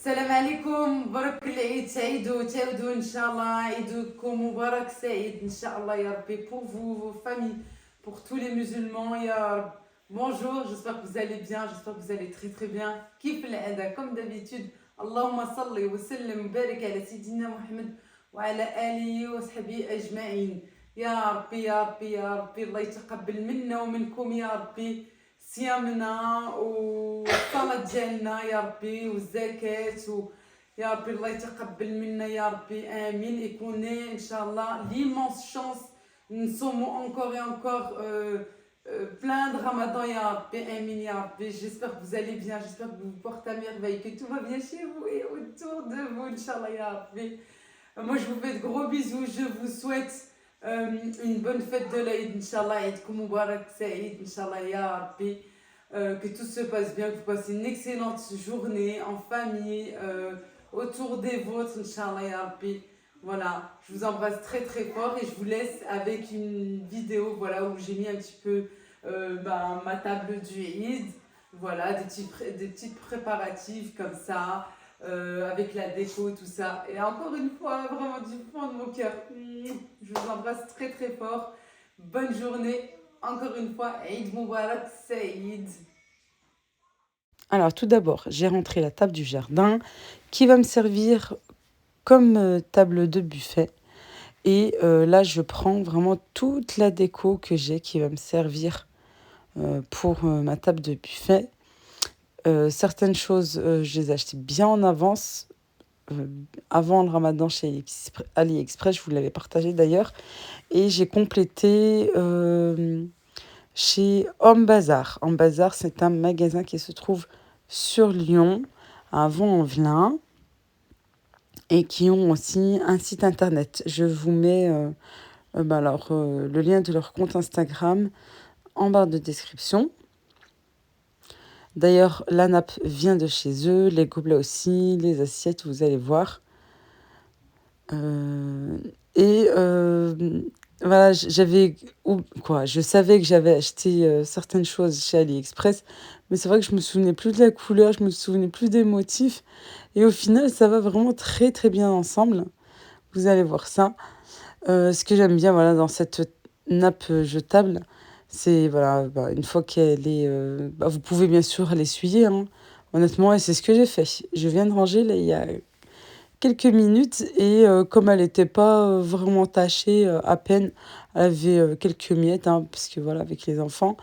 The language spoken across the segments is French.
السلام عليكم، مبروك العيد سعيد وتعاودوا ان شاء الله. عيدكم مبارك سعيد ان شاء الله يا ربي pour vous, vos familles, pour tous les musulmans يا رب. Bonjour, j'espère que vous allez bien, j'espère que vous allez très très bien. كيف العادة comme d'habitude. اللهم صل وسلم وبارك على سيدنا محمد وعلى آله وصحبه أجمعين. يا ربي يا ربي يا ربي الله يتقبل منا ومنكم يا ربي صيامنا والصلاة ديالنا يا ربي والزكاة يا ربي الله يتقبل منا يا ربي آمين. Et qu'on ait Inch'Allah l'immense chance نصوموا encore et encore plein de Ramadan ya Rabbi, Amin ya Rabbi. J'espère que vous allez bien, j'espère que vous vous portez à merveille, que tout va bien chez vous et autour de vous, Inch'Allah ya Rabbi. Moi je vous fais de gros bisous, je vous souhaite une bonne fête de l'Aïd, Inch'Allah, Aïdkoum Moubarak Saïd, Inch'Allah ya Rabbi. Que tout se passe bien, que vous passez une excellente journée en famille, autour des vôtres, Inch'Allah ya Rabbi. Voilà, je vous embrasse très très fort et je vous laisse avec une vidéo, voilà, où j'ai mis un petit peu ma table du Eid, voilà, des petits préparatifs comme ça, avec la déco, tout ça. Et encore une fois, vraiment du fond de mon cœur, je vous embrasse très très fort. Bonne journée, encore une fois, Eid Moubarak Saïd. Alors tout d'abord, j'ai rentré la table du jardin qui va me servir comme table de buffet. Et là, je prends vraiment toute la déco que j'ai qui va me servir pour ma table de buffet. Certaines choses, je les ai achetées bien en avance, avant le ramadan chez AliExpress, je vous l'avais partagé d'ailleurs. Et j'ai complété chez Homme Bazar. Homme Bazar, c'est un magasin qui se trouve sur Lyon, à Vaux-en-Velin, et qui ont aussi un site internet. Je vous mets le lien de leur compte Instagram en barre de description. D'ailleurs, la nappe vient de chez eux, les gobelets aussi, les assiettes, vous allez voir. Voilà, je savais que j'avais acheté certaines choses chez AliExpress, mais c'est vrai que je me souvenais plus de la couleur, je me souvenais plus des motifs. Et au final, ça va vraiment très très bien ensemble. Vous allez voir ça. Ce que j'aime bien, voilà, dans cette nappe jetable, c'est voilà, une fois qu'elle est, vous pouvez bien sûr l'essuyer, hein, honnêtement, et c'est ce que j'ai fait. Je viens de ranger là il y a quelques minutes et comme elle n'était pas vraiment tachée, à peine, elle avait quelques miettes, hein, parce que voilà, avec les enfants.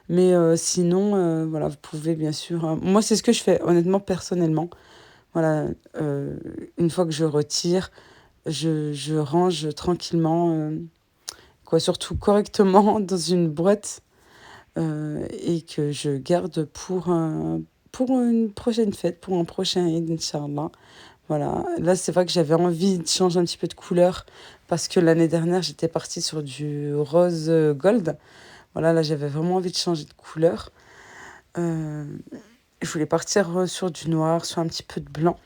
Mais sinon, voilà, vous pouvez bien sûr. Moi, c'est ce que je fais, honnêtement, personnellement. Voilà, une fois que je retire, je range tranquillement, surtout correctement dans une boîte et que je garde pour une prochaine fête, pour un prochain Eid, Inch'Allah. Voilà, là c'est vrai que j'avais envie de changer un petit peu de couleur parce que l'année dernière j'étais partie sur du rose gold. Voilà, là j'avais vraiment envie de changer de couleur. Je voulais partir sur du noir, sur un petit peu de blanc.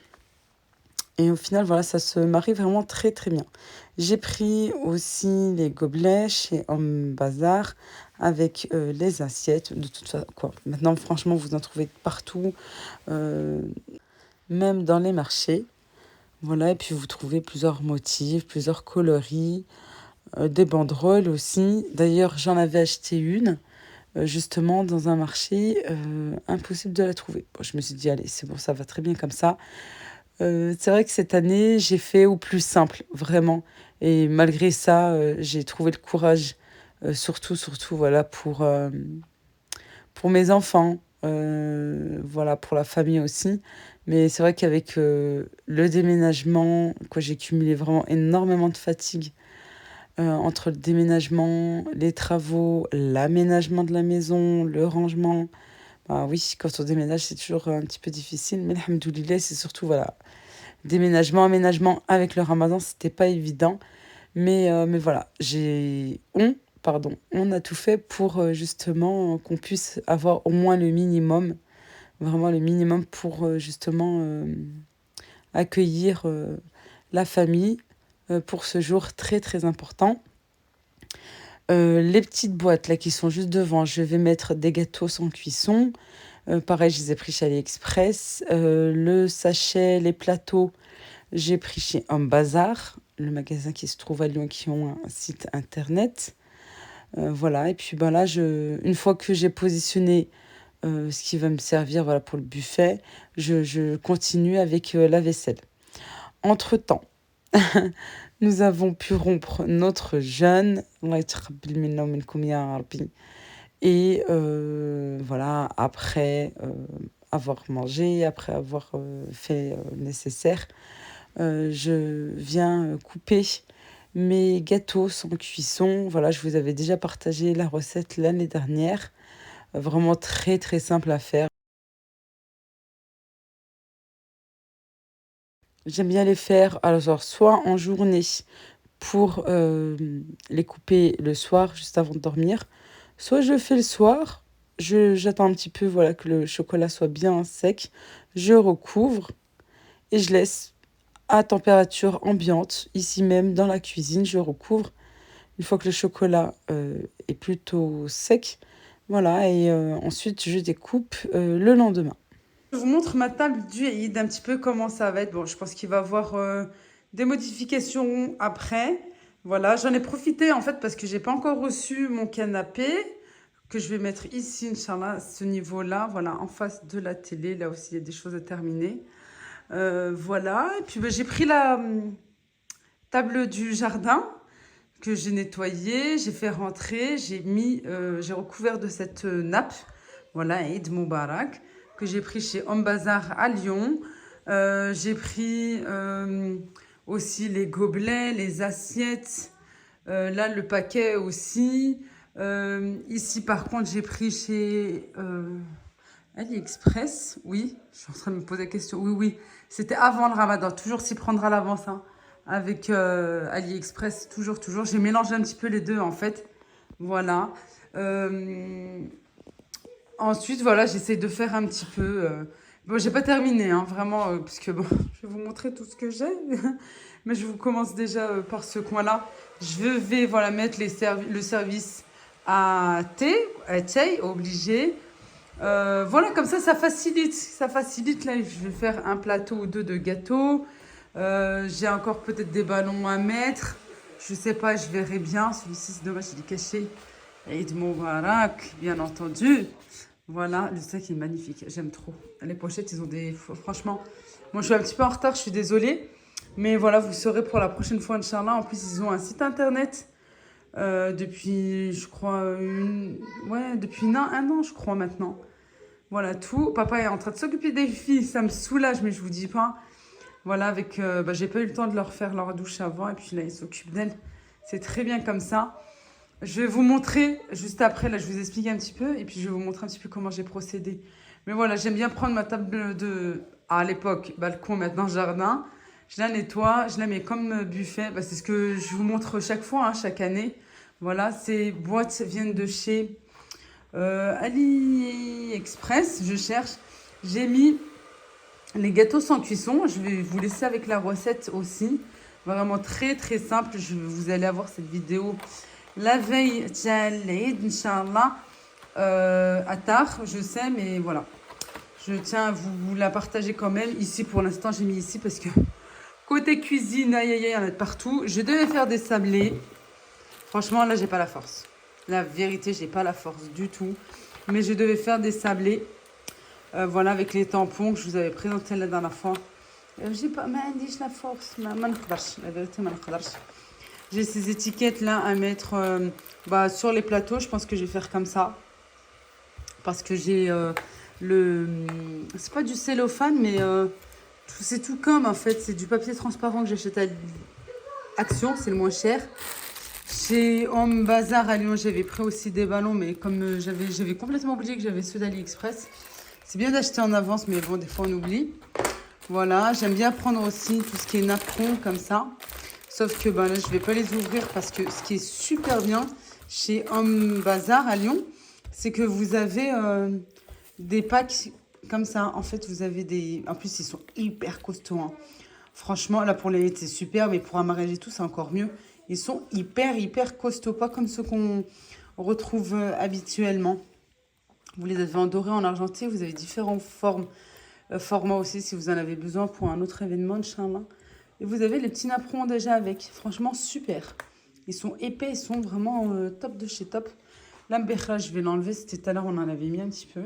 Et au final, voilà, ça se marie vraiment très très bien. J'ai pris aussi les gobelets chez Homme Bazar avec les assiettes. De toute façon, quoi. Maintenant, franchement, vous en trouvez partout, euh, même dans les marchés. Voilà, et puis vous trouvez plusieurs motifs, plusieurs coloris, des banderoles aussi. D'ailleurs, j'en avais acheté une, justement, dans un marché, impossible de la trouver. Bon, je me suis dit, allez, c'est bon, ça va très bien comme ça. C'est vrai que cette année, j'ai fait au plus simple, vraiment. Et malgré ça, j'ai trouvé le courage, surtout, voilà, pour mes enfants, voilà, pour la famille aussi. Mais c'est vrai qu'avec le déménagement, quoi, j'ai cumulé vraiment énormément de fatigue entre le déménagement, les travaux, l'aménagement de la maison, le rangement. Bah oui, quand on déménage, c'est toujours un petit peu difficile, mais alhamdoulilah, c'est surtout, voilà, déménagement, aménagement avec le ramadan, c'était pas évident. Mais voilà, on a tout fait pour justement qu'on puisse avoir au moins le minimum, vraiment le minimum pour justement accueillir la famille pour ce jour très très important. Les petites boîtes là qui sont juste devant, je vais mettre des gâteaux sans cuisson, Pareil, je les ai pris chez AliExpress. Le sachet, les plateaux, j'ai pris chez Homme Bazar, le magasin qui se trouve à Lyon, qui ont un site internet. Voilà, et puis ben là, une fois que j'ai positionné ce qui va me servir voilà, pour le buffet, je continue avec la vaisselle. Entre-temps, nous avons pu rompre notre jeûne. Allah يتقبل منا ومنكم يا ربي. Et voilà, après avoir mangé, après avoir fait le nécessaire, je viens couper mes gâteaux sans cuisson. Voilà, je vous avais déjà partagé la recette l'année dernière. Vraiment très très simple à faire. J'aime bien les faire alors soit en journée pour les couper le soir juste avant de dormir, soit je le fais le soir, j'attends un petit peu voilà que le chocolat soit bien sec, je recouvre et je laisse à température ambiante, ici même dans la cuisine, je recouvre. Une fois que le chocolat est plutôt sec, voilà, et ensuite je découpe le lendemain. Je vous montre ma table du Eid, un petit peu comment ça va être. Bon, je pense qu'il va y avoir des modifications après. Voilà, j'en ai profité en fait parce que j'ai pas encore reçu mon canapé que je vais mettre ici, Inch'Allah, à ce niveau-là, voilà, en face de la télé. Là aussi, il y a des choses à terminer. Voilà, et puis ben, j'ai pris la table du jardin que j'ai nettoyée, j'ai fait rentrer, j'ai recouvert de cette nappe, voilà, Eid Moubarak, que j'ai pris chez Homme Bazar à Lyon. J'ai pris aussi les gobelets, les assiettes, là le paquet aussi. Ici par contre j'ai pris chez AliExpress, oui, je suis en train de me poser la question, oui, oui, c'était avant le Ramadan, toujours s'y prendre à l'avance, hein, avec AliExpress, toujours, j'ai mélangé un petit peu les deux en fait, voilà. Ensuite, voilà, j'essaie de faire un petit peu, bon, j'ai pas terminé, hein, vraiment, parce que bon, je vais vous montrer tout ce que j'ai, mais je vous commence déjà par ce coin-là. Je vais, voilà, mettre le service à thé, obligé. Voilà, comme ça facilite. Ça facilite. Là, je vais faire un plateau ou deux de gâteaux. J'ai encore peut-être des ballons à mettre. Je sais pas, je verrai bien. Celui-ci, c'est dommage, il est caché. Eid Moubarak, bien entendu. Voilà, le sac est magnifique. J'aime trop. Les pochettes, ils ont des... Franchement, moi, je suis un petit peu en retard, je suis désolée. Mais voilà, vous saurez pour la prochaine fois, Inch'Allah. En plus, ils ont un site internet depuis, je crois, depuis un an, je crois, maintenant. Voilà tout. Papa est en train de s'occuper des filles. Ça me soulage, mais je vous dis pas. Voilà, avec. J'ai pas eu le temps de leur faire leur douche avant. Et puis là, ils s'occupent d'elles. C'est très bien comme ça. Je vais vous montrer juste après. Là, je vous explique un petit peu. Et puis, je vais vous montrer un petit peu comment j'ai procédé. Mais voilà, j'aime bien prendre ma table de. À l'époque, balcon, maintenant jardin. Je la nettoie. Je la mets comme buffet. Bah, c'est ce que je vous montre chaque fois, hein, chaque année. Voilà, ces boîtes viennent de chez. AliExpress, je cherche. J'ai mis les gâteaux sans cuisson. Je vais vous laisser avec la recette aussi. Vraiment très très simple. Vous allez avoir cette vidéo la veille d'Eid, Inch'Allah. À tard, je sais, mais voilà. Je tiens à vous la partager quand même. Ici, pour l'instant, j'ai mis ici parce que côté cuisine, aïe aïe aïe, il y en a de partout. Je devais faire des sablés. Franchement, là, j'ai pas la force. La vérité, j'ai pas la force du tout. Mais je devais faire des sablés. Voilà, avec les tampons que je vous avais présentés la dernière fois. J'ai pas, la force. La vérité, j'ai ces étiquettes là à mettre sur les plateaux. Je pense que je vais faire comme ça. Parce que j'ai c'est pas du cellophane, mais c'est tout comme en fait. C'est du papier transparent que j'achète à Action, c'est le moins cher. Chez Homme Bazar à Lyon, j'avais pris aussi des ballons, mais comme j'avais complètement oublié que j'avais ceux d'AliExpress. C'est bien d'acheter en avance, mais bon, des fois on oublie. Voilà, j'aime bien prendre aussi tout ce qui est napperon comme ça. Sauf que là, je ne vais pas les ouvrir parce que ce qui est super bien chez Homme Bazar à Lyon, c'est que vous avez des packs comme ça. En fait, vous avez des... En plus, ils sont hyper costauds, hein. Franchement, là, pour les c'est super, mais pour un mariage et tout, c'est encore mieux. Ils sont hyper costauds, pas comme ceux qu'on retrouve habituellement. Vous les avez en doré, en argenté. Vous avez différentes formats aussi si vous en avez besoin pour un autre événement, Inch'Allah. Et vous avez les petits napperons déjà avec. Franchement, super. Ils sont épais, ils sont vraiment top de chez top. L'ambécha, je vais l'enlever. C'était tout à l'heure, on en avait mis un petit peu.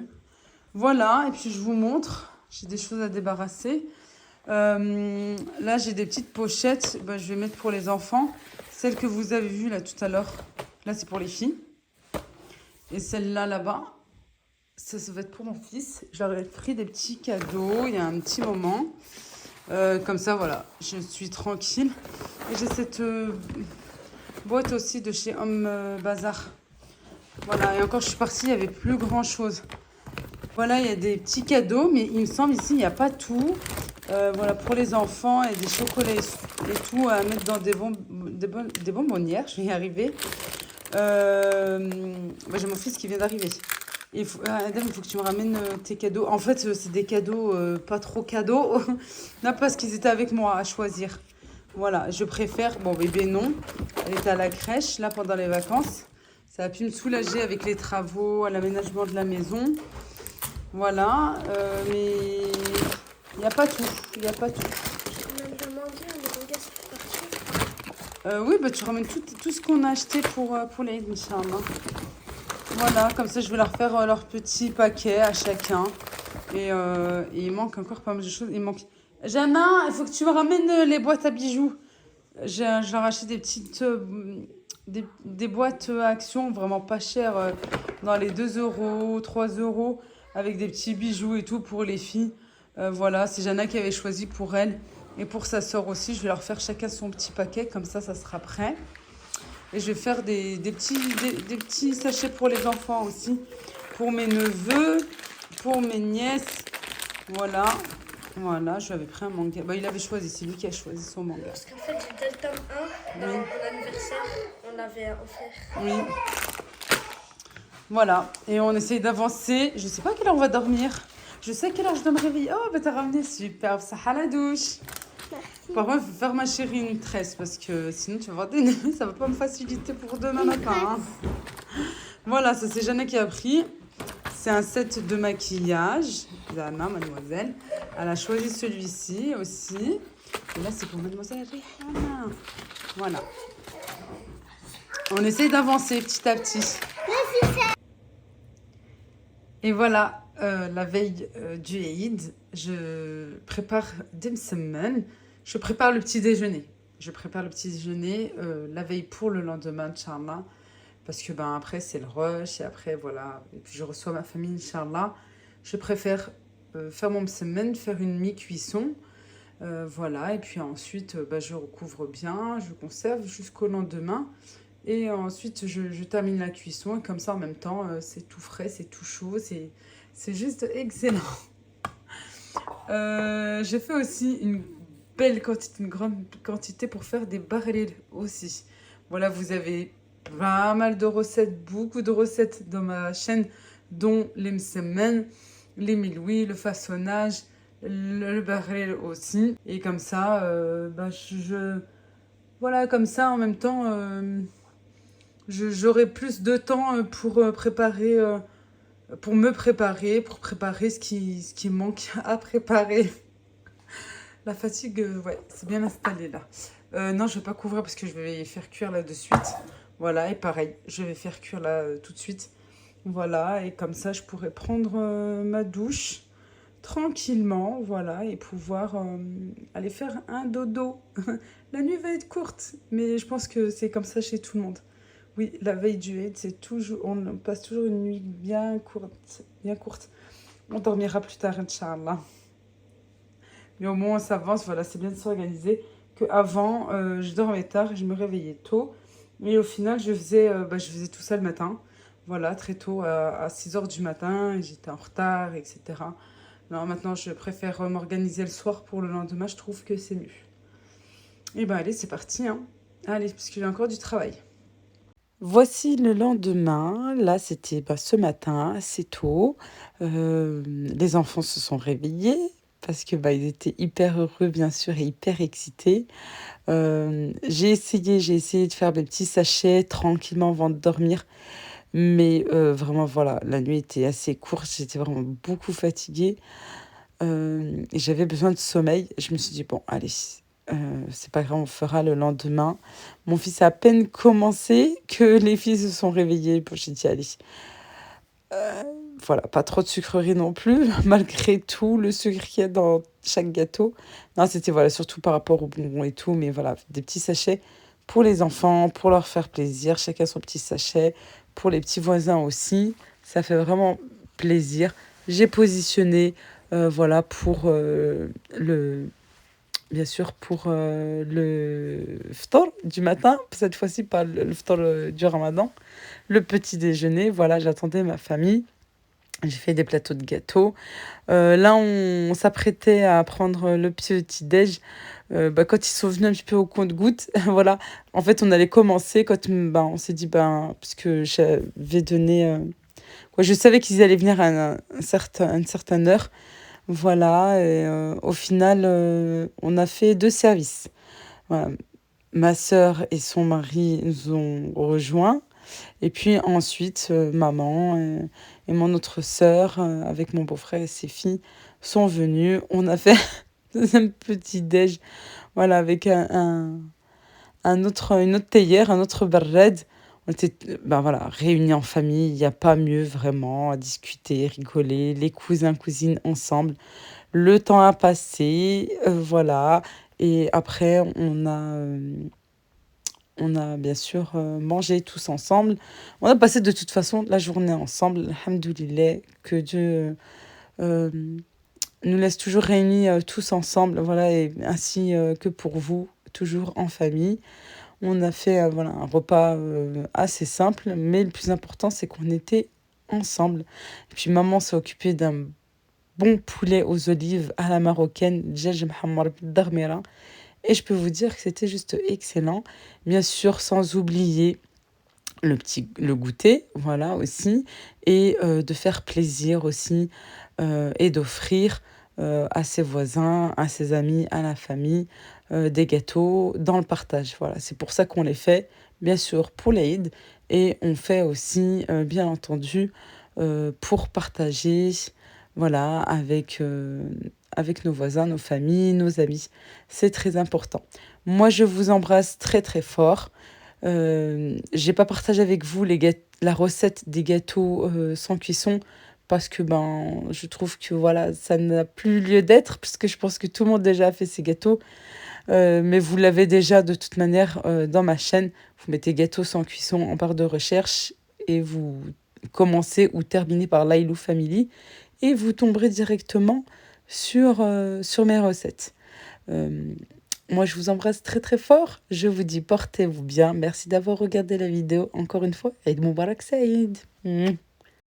Voilà, et puis je vous montre. J'ai des choses à débarrasser. Là, j'ai des petites pochettes. Ben, je vais mettre pour les enfants. Celle que vous avez vue là tout à l'heure, là, c'est pour les filles. Et celle-là, là-bas, ça va être pour mon fils. J'aurais pris des petits cadeaux il y a un petit moment. Comme ça, voilà, je suis tranquille. Et j'ai cette boîte aussi de chez Homme Bazar. Voilà, et encore, je suis partie, il n'y avait plus grand-chose. Voilà, il y a des petits cadeaux, mais il me semble ici, il n'y a pas tout. Voilà, pour les enfants, et des chocolats et tout à mettre dans des bonbonnières. Je vais y arriver. J'ai mon fils qui vient d'arriver. Adam, il faut que tu me ramènes tes cadeaux. En fait, c'est des cadeaux, pas trop cadeaux. Non, parce qu'ils étaient avec moi à choisir. Voilà, je préfère. Bon, bébé, non. Elle était à la crèche, là, pendant les vacances. Ça a pu me soulager avec les travaux, à l'aménagement de la maison. Voilà, mais il n'y a pas tout. Il n'y a pas tout. Oui, bah, tu ramènes tout ce qu'on a acheté pour l'Aïd, Inch'Allah. Voilà, comme ça je vais leur faire leur petit paquet à chacun. Et il manque encore pas mal de choses. Il manque. Jana, il faut que tu me ramènes les boîtes à bijoux. Je leur ai acheté des petites des boîtes à action vraiment pas chères, dans les 2 euros, 3 euros, avec des petits bijoux et tout pour les filles. Voilà, c'est Jana qui avait choisi pour elle. Et pour sa sœur aussi, je vais leur faire chacun son petit paquet, comme ça sera prêt. Et je vais faire des petits sachets pour les enfants aussi. Pour mes neveux, pour mes nièces. Voilà. Voilà, je lui avais pris un manga. Bah, il avait choisi, c'est lui qui a choisi son manga. Parce qu'en fait, j'étais le tome 1 dans mon anniversaire. On l'avait offert. Oui. Voilà. Et on essaye d'avancer. Je sais pas à quelle heure on va dormir. Je sais à quelle heure je dois me réveiller. Oh, bah t'as ramené super. Ça à la douche. Par contre, il faut faire ma chérie une tresse parce que sinon tu vas voir des nœuds. Ça va pas me faciliter pour demain matin. Hein. Voilà, ça c'est Jeanne qui a pris. C'est un set de maquillage. Zana, mademoiselle. Elle a choisi celui-ci aussi. Et là, c'est pour mademoiselle Rihanna. Voilà. On essaye d'avancer petit à petit. Et voilà, la veille du Eid, je prépare des semaines. Je prépare le petit déjeuner. Je prépare le petit déjeuner la veille pour le lendemain, Inch'Allah. Parce que ben, après, c'est le rush. Et après, voilà. Et puis, je reçois ma famille, Inch'Allah. Je préfère faire mon semaine, faire une mi-cuisson. Voilà. Et puis ensuite, je recouvre bien. Je conserve jusqu'au lendemain. Et ensuite, je termine la cuisson. Et comme ça, en même temps, c'est tout frais, c'est tout chaud. C'est juste excellent. J'ai fait aussi une grande quantité pour faire des barrel aussi. Voilà, vous avez pas mal de recettes, beaucoup de recettes dans ma chaîne, dont les msemen, les milouis, le façonnage, le barrel aussi. Et comme ça, voilà, comme ça, en même temps, j'aurai plus de temps pour préparer, pour me préparer, pour préparer ce qui manque à préparer. La fatigue, ouais, c'est bien installé là. Non, je vais pas couvrir parce que je vais faire cuire là de suite. Voilà, et pareil, je vais faire cuire là tout de suite. Voilà, et comme ça, je pourrais prendre ma douche tranquillement, voilà, et pouvoir aller faire un dodo. La nuit va être courte, mais je pense que c'est comme ça chez tout le monde. Oui, la veille du Eid, on passe toujours une nuit bien courte, bien courte. On dormira plus tard, Inch'Allah. Mais au moins, on s'avance, voilà, c'est bien de s'organiser. Qu'avant, je dormais tard et je me réveillais tôt. Et au final, je faisais tout ça le matin. Voilà, très tôt, à 6 heures du matin. J'étais en retard, etc. Non, maintenant, je préfère m'organiser le soir pour le lendemain. Je trouve que c'est mieux. Et ben, allez, c'est parti. Hein. Allez, parce que j'ai encore du travail. Voici le lendemain. Là, c'était ce matin, assez tôt. Les enfants se sont réveillés parce que ils étaient hyper heureux, bien sûr, et hyper excités. J'ai essayé de faire des petits sachets tranquillement avant de dormir. Mais vraiment, voilà, la nuit était assez courte, j'étais vraiment beaucoup fatiguée. Et j'avais besoin de sommeil. Je me suis dit, bon, allez, c'est pas grave, on fera le lendemain. Mon fils a à peine commencé que les filles se sont réveillées. Bon, j'ai dit, allez, voilà, pas trop de sucreries non plus, malgré tout le sucre qu'il y a dans chaque gâteau. Non, c'était voilà, surtout par rapport aux bonbons et tout, mais voilà, des petits sachets pour les enfants, pour leur faire plaisir, chacun son petit sachet, pour les petits voisins aussi, ça fait vraiment plaisir. J'ai positionné, voilà, pour bien sûr, pour le ftar du matin, cette fois-ci pas le ftar du ramadan, le petit déjeuner, voilà, j'attendais ma famille. J'ai fait des plateaux de gâteaux. Là, on s'apprêtait à prendre le petit-déj. Quand ils sont venus un petit peu au compte-gouttes, voilà. En fait, on allait commencer quand on s'est dit, puisque j'avais donné. Je savais qu'ils allaient venir à une certaine heure. Voilà. Et au final, on a fait 2 services. Voilà. Ma sœur et son mari nous ont rejoints. Et puis ensuite, maman et mon autre sœur, avec mon beau-frère et ses filles, sont venus. On a fait un petit déj, voilà, avec une autre théière, un autre barred. On était voilà, réunis en famille, il n'y a pas mieux vraiment à discuter, rigoler, les cousins, cousines ensemble. Le temps a passé, voilà. Et après, on a bien sûr mangé tous ensemble. On a passé de toute façon la journée ensemble. Alhamdoulilah, que Dieu euh, nous laisse toujours réunis tous ensemble. Voilà, et ainsi que pour vous, toujours en famille. On a fait voilà, un repas assez simple, mais le plus important, c'est qu'on était ensemble. Et puis maman s'est occupée d'un bon poulet aux olives à la marocaine, djaj mhammar darmera. Et je peux vous dire que c'était juste excellent. Bien sûr, sans oublier le goûter, voilà aussi. Et de faire plaisir aussi et d'offrir à ses voisins, à ses amis, à la famille, des gâteaux dans le partage. Voilà, c'est pour ça qu'on les fait, bien sûr, pour l'Aïd. Et on fait aussi, bien entendu, pour partager, voilà, avec nos voisins, nos familles, nos amis. C'est très important. Moi, je vous embrasse très très fort. J'ai pas partagé avec vous la recette des gâteaux sans cuisson parce que je trouve que voilà, ça n'a plus lieu d'être puisque je pense que tout le monde déjà a fait ces gâteaux. Mais vous l'avez déjà de toute manière dans ma chaîne. Vous mettez gâteau sans cuisson en barre de recherche et vous commencez ou terminez par Lailou Family et vous tomberez directement sur mes recettes. Euh, Moi, je vous embrasse très très fort. Je vous dis portez-vous bien. Merci d'avoir regardé la vidéo. Encore une fois, Eid Mubarak Saïd.